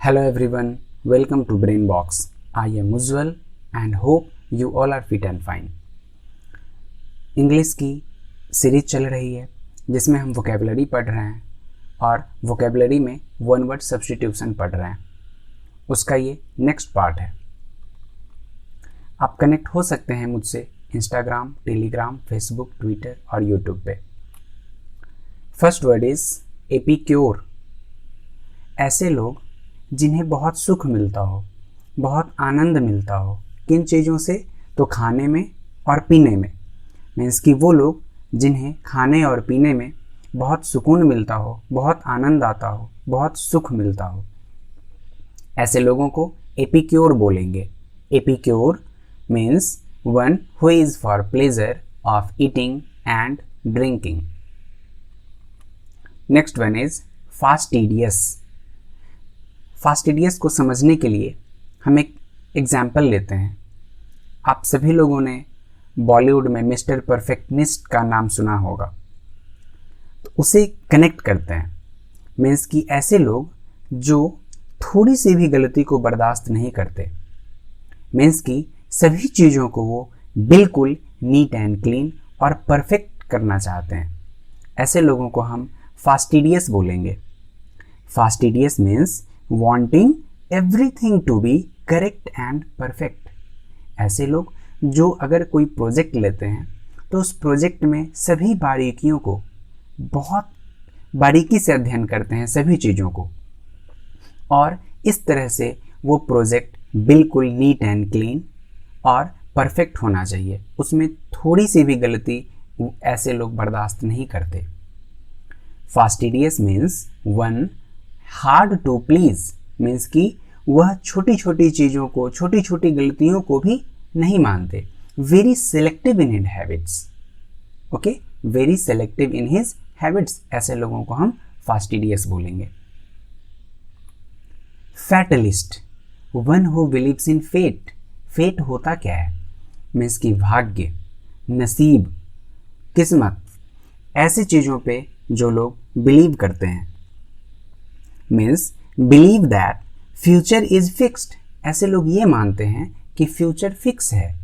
Hello everyone, welcome to Brain Box. I am Ujjwal and hope you all are fit and fine. English की series चल रही है जिसमें हम vocabulary पढ़ रहे हैं और वोकेबलरी में वन वर्ड सब्स्टिट्यूशन पढ़ रहे हैं. उसका ये नेक्स्ट पार्ट है. आप कनेक्ट हो सकते हैं मुझसे इंस्टाग्राम, टेलीग्राम, फेसबुक, ट्विटर और यूट्यूब पे. First word is epicure. ऐसे लोग जिन्हें बहुत सुख मिलता हो, बहुत आनंद मिलता हो. किन चीज़ों से? तो खाने में और पीने में. मीन्स कि वो लोग जिन्हें खाने और पीने में बहुत सुकून मिलता हो, बहुत आनंद आता हो, बहुत सुख मिलता हो, ऐसे लोगों को एपिक्योर बोलेंगे. Epicure means one who is for pleasure of eating and drinking. Next one is fastidious. Fastidious को समझने के लिए हम एक एग्जाम्पल लेते हैं. आप सभी लोगों ने बॉलीवुड में मिस्टर परफेक्टनिस्ट का नाम सुना होगा, तो उसे कनेक्ट करते हैं. मीन्स कि ऐसे लोग जो थोड़ी सी भी गलती को बर्दाश्त नहीं करते. मीन्स कि सभी चीज़ों को वो बिल्कुल नीट एंड क्लीन और परफेक्ट करना चाहते हैं. ऐसे लोगों को हम फास्टिडियस बोलेंगे. Fastidious means wanting everything to be correct and perfect. ऐसे लोग जो अगर कोई प्रोजेक्ट लेते हैं तो उस प्रोजेक्ट में सभी बारीकियों को बहुत बारीकी से अध्ययन करते हैं, सभी चीज़ों को, और इस तरह से वो प्रोजेक्ट बिल्कुल नीट एंड क्लीन और परफेक्ट होना चाहिए. उसमें थोड़ी सी भी गलती ऐसे लोग बर्दाश्त नहीं करते. Fastidious means one hard to please. Means कि वह छोटी छोटी चीज़ों को, छोटी छोटी गलतियों को भी नहीं मानते. Very selective in his habits. Okay, very selective in his habits. ऐसे लोगों को हम फास्टिडियस बोलेंगे. Fatalist, one who believes in fate. Fate होता क्या है? मीन्स कि भाग्य, नसीब, किस्मत, ऐसी चीज़ों पे जो लोग बिलीव करते हैं. Means believe that future is fixed. ऐसे लोग ये मानते हैं कि फ्यूचर फिक्स है.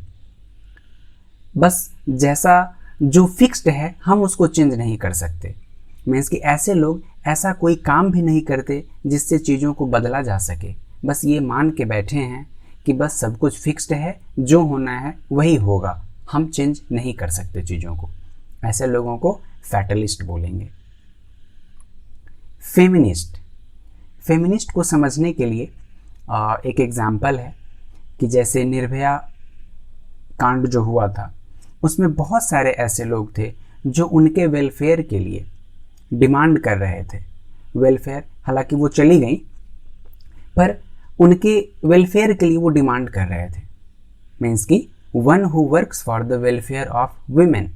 बस जैसा जो फिक्स्ड है हम उसको चेंज नहीं कर सकते. मीन्स कि ऐसे लोग ऐसा कोई काम भी नहीं करते जिससे चीज़ों को बदला जा सके. बस ये मान के बैठे हैं कि बस सब कुछ फिक्स्ड है, जो होना है वही होगा, हम चेंज नहीं कर सकते चीज़ों को. ऐसे लोगों को फैटलिस्ट बोलेंगे. फेमिनिस्ट. फेमिनिस्ट को समझने के लिए एक एग्जाम्पल है कि जैसे निर्भया कांड जो हुआ था, उसमें बहुत सारे ऐसे लोग थे जो उनके वेलफेयर के लिए डिमांड कर रहे थे. वेलफेयर, हालांकि वो चली गई, पर उनके वेलफेयर के लिए वो डिमांड कर रहे थे. मीन्स कि one who works for the welfare of women.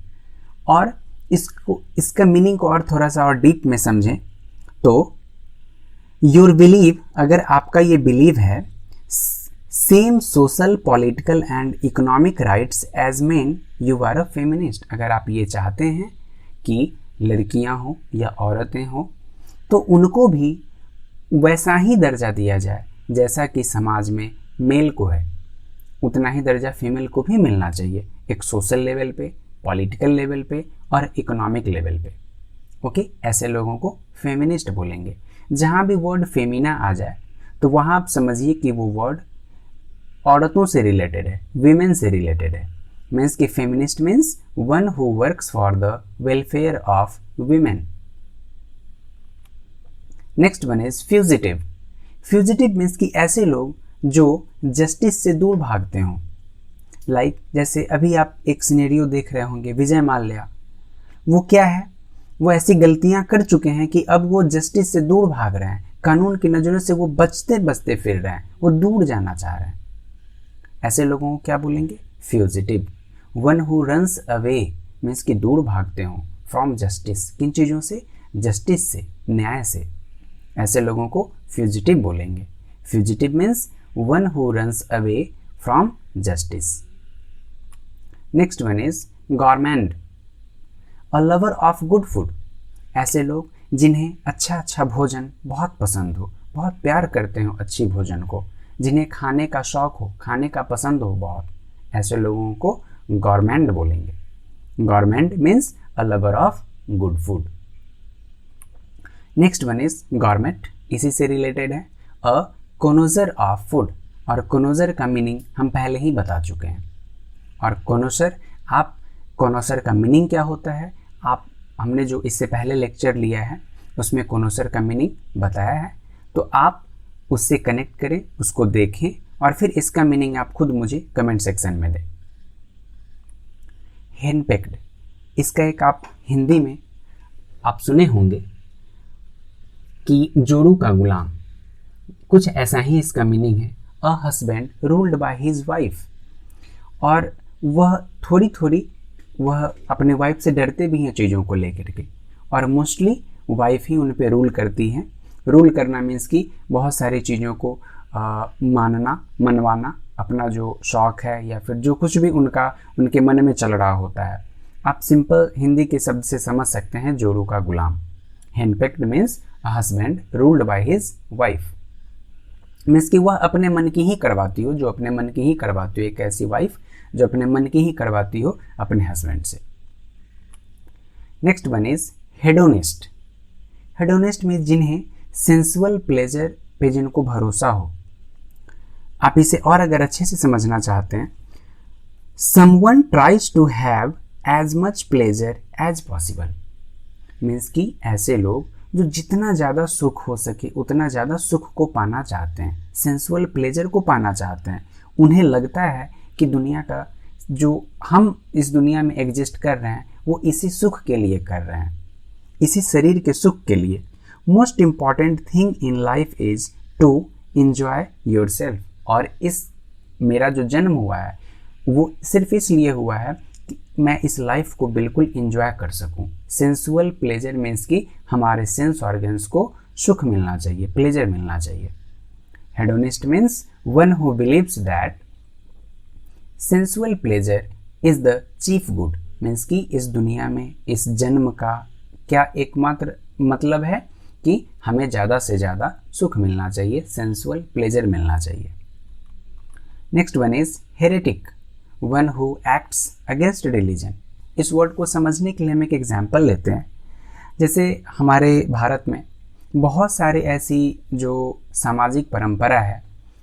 और इसका मीनिंग को और थोड़ा सा और डीप में समझें तो योर बिलीव, अगर आपका ये बिलीव है, same social, political and economic rights as men, you are a feminist. अगर आप ये चाहते हैं कि लड़कियां हों या औरतें हों तो उनको भी वैसा ही दर्जा दिया जाए जैसा कि समाज में मेल को है, उतना ही दर्जा फीमेल को भी मिलना चाहिए. एक सोशल लेवल पे, पॉलिटिकल लेवल पे और इकोनॉमिक लेवल पे. ओके, ऐसे लोगों को फेमिनिस्ट बोलेंगे. जहाँ भी वर्ड फेमिना आ जाए तो वहाँ आप समझिए कि वो वर्ड औरतों से रिलेटेड है, वीमेन से रिलेटेड है. मीन्स कि feminist means one who works for the welfare of women. Next one is fugitive. Fugitive means कि ऐसे लोग जो जस्टिस से दूर भागते हों. लाइक जैसे अभी आप एक सिनेरियो देख रहे होंगे, विजय माल्या. वो क्या है? वो ऐसी गलतियां कर चुके हैं कि अब वो जस्टिस से दूर भाग रहे हैं. कानून की नज़रों से वो बचते बचते फिर रहे हैं, वो दूर जाना चाह रहे हैं. ऐसे लोगों को क्या बोलेंगे? Fugitive. One who runs away means कि दूर भागते हों फ्रॉम जस्टिस. किन चीज़ों से? जस्टिस से, न्याय से. ऐसे लोगों को फ्यूजिटिव बोलेंगे. Fugitive means one who runs away from justice. Next one is gourmand. A lover of good food. ऐसे लोग जिन्हें अच्छा अच्छा भोजन बहुत पसंद हो, बहुत प्यार करते हो अच्छी भोजन को, जिन्हें खाने का शौक हो, खाने का पसंद हो बहुत, ऐसे लोगों को गॉरमैंड बोलेंगे। Gourmand means a lover of good food. Next one is gourmet, इसी से रिलेटेड है, अ कोनोजर ऑफ फूड। और कोनोजर का मीनिंग हम पहले ही बता चुके हैं। और कोनोसर का मीनिंग क्या होता है, हमने जो इससे पहले लेक्चर लिया है उसमें कोनोसर का मीनिंग बताया है, तो आप उससे कनेक्ट करें, उसको देखें और फिर इसका मीनिंग आप खुद मुझे कमेंट सेक्शन में दें। हेनपेक्ड, इसका एक आप हिंदी में आप सुने होंगे कि जोड़ू का गुलाम, कुछ ऐसा ही इसका मीनिंग है, अ husband ruled by his wife. और वह वह अपने वाइफ से डरते भी हैं चीज़ों को लेकर के, और मोस्टली वाइफ ही उन पे रूल करती हैं। रूल करना मीन्स कि बहुत सारी चीज़ों को मनवाना, अपना जो शौक़ है या फिर जो कुछ भी उनके मन में चल रहा होता है। आप सिंपल हिंदी के शब्द से समझ सकते हैं जोरू का गुलाम। Henpecked means a husband ruled by his wife, means कि वह अपने मन की ही करवाती हो, जो अपने मन की ही करवाती हो, एक ऐसी वाइफ जो अपने मन की ही करवाती हो अपने हस्बैंड से। Next one is hedonist. Hedonist में जिन्हें सेंसुअल प्लेजर पे जिनको भरोसा हो। आप इसे और अगर अच्छे से समझना चाहते हैं, someone tries to have as much pleasure as possible, means कि ऐसे लोग जो जितना ज़्यादा सुख हो सके उतना ज़्यादा सुख को पाना चाहते हैं, सेंसुअल प्लेजर को पाना चाहते हैं। उन्हें लगता है कि दुनिया का जो हम इस दुनिया में एग्जिस्ट कर रहे हैं वो इसी सुख के लिए कर रहे हैं, इसी शरीर के सुख के लिए। Most important thing in life is to enjoy yourself. और इस मेरा जो जन्म हुआ है वो सिर्फ इसलिए हुआ है कि मैं इस लाइफ को बिल्कुल इंजॉय कर सकूं। सेंसुअल प्लेजर मीन्स कि हमारे सेंस ऑर्गन्स को सुख मिलना चाहिए, प्लेजर मिलना चाहिए। Hedonist means one who believes that sensual pleasure is the chief good, means कि इस दुनिया में इस जन्म का क्या एकमात्र मतलब है कि हमें ज़्यादा से ज़्यादा सुख मिलना चाहिए, सेंसुअल प्लेजर मिलना चाहिए। Next one is heretic, one who acts against religion. इस वर्ड को समझने के लिए हम एक एग्जाम्पल लेते हैं। जैसे हमारे भारत में बहुत सारे ऐसी जो सामाजिक परंपरा है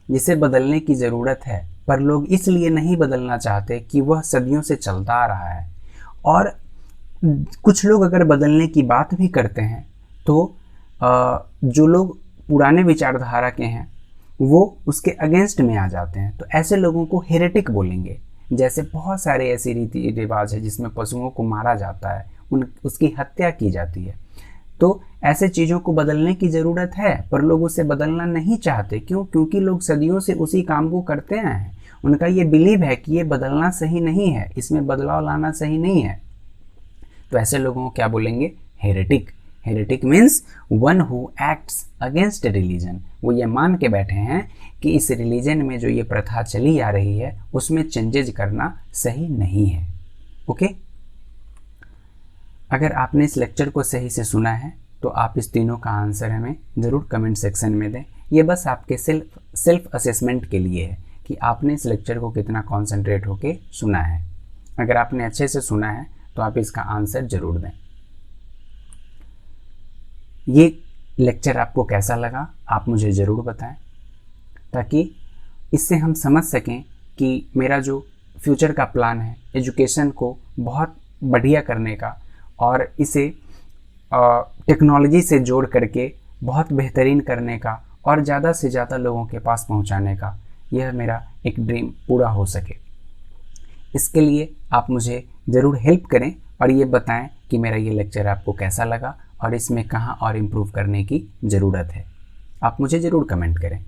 जिसे बदलने की ज़रूरत है, पर लोग इसलिए नहीं बदलना चाहते कि वह सदियों से चलता आ रहा है। और कुछ लोग अगर बदलने की बात भी करते हैं तो जो लोग पुराने विचारधारा के हैं वो उसके अगेंस्ट में आ जाते हैं, तो ऐसे लोगों को हेरेटिक बोलेंगे। जैसे बहुत सारे ऐसे रीति रिवाज है जिसमें पशुओं को मारा जाता है, उसकी हत्या की जाती है। तो ऐसे चीज़ों को बदलने की ज़रूरत है, पर लोग उसे बदलना नहीं चाहते। क्यों? क्योंकि लोग सदियों से उसी काम को करते हैं। उनका ये बिलीव है कि ये बदलना सही नहीं है, इसमें बदलाव लाना सही नहीं है। तो ऐसे लोगों को क्या बोलेंगे? Heretic. Heretic means one who acts against religion. वो ये मान के बैठे हैं कि इस रिलीजन में जो ये प्रथा चली आ रही है उसमें चेंजेज करना सही नहीं है। ओके, अगर आपने इस लेक्चर को सही से सुना है तो आप इस तीनों का आंसर हमें ज़रूर कमेंट सेक्शन में दें। ये बस आपके सेल्फ असेसमेंट के लिए है कि आपने इस लेक्चर को कितना कॉन्सेंट्रेट होके सुना है। अगर आपने अच्छे से सुना है तो आप इसका आंसर ज़रूर दें। ये लेक्चर आपको कैसा लगा आप मुझे ज़रूर बताएं, ताकि इससे हम समझ सकें कि मेरा जो फ्यूचर का प्लान है एजुकेशन को बहुत बढ़िया करने का और इसे टेक्नोलॉजी से जोड़ करके बहुत बेहतरीन करने का और ज़्यादा से ज़्यादा लोगों के पास पहुंचाने का, यह मेरा एक ड्रीम पूरा हो सके। इसके लिए आप मुझे ज़रूर हेल्प करें और ये बताएं कि मेरा ये लेक्चर आपको कैसा लगा और इसमें कहाँ और इम्प्रूव करने की ज़रूरत है। आप मुझे ज़रूर कमेंट करें।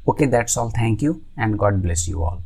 Okay, that's all. Thank you and God bless you all.